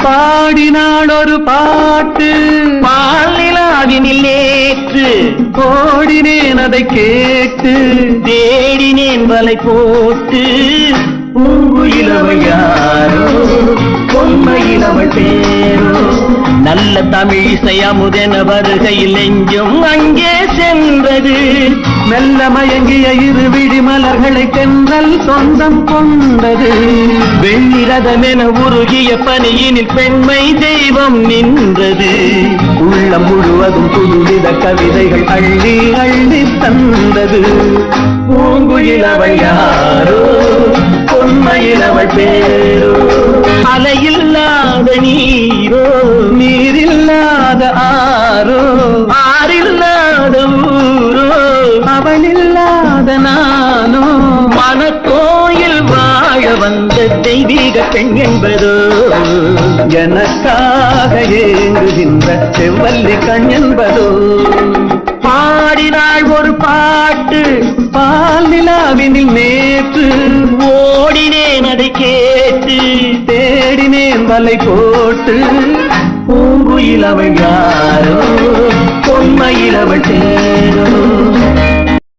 பாடினாள் ஒரு பாட்டு பாலிலாவினில் நேற்று ஓடினேன் அதை கேட்டு தேடினேன் வலை போட்டு பூங்குயிலவள் யாரோ பொன்மையிலவள் பேரோ நல்ல தமிழ் இசையமுதென வருகையில் நெஞ்சும் அங்கே சென்றது மெல்ல மயங்கிய இரு விழி மலர்களை தென்றல் சொந்தம் கொண்டது வெண்ணிரதமென உருகிய பனியினில் பெண்மை தெய்வம் நின்றது உள்ளம் முழுவதும் புதுவித கவிதைகள் அள்ளி அள்ளி தந்தது பூங்குயிலவள் யாரோ பொன்மையிலவள் பேரோ அலையில்லாத நீரோ நீரில்லாத ஆரோ ஆறில்லாத ஊரோ அவளில்லாத நானோ மனக்கோயில் வாழ வந்த தெய்வீக பெண் என்பதோ எனக்காக ஏங்குகின்ற செவ்வல்லி கண் என்பதோ பாடினாள் ஒரு பாட்டு பால் நிலாவினில் நேற்று ஓடினேன் அதை கேட்டு தேடினேன் வலை போட்டு பூங்குயிலவள் யாரோ பொன்மையிலவள் தேரோ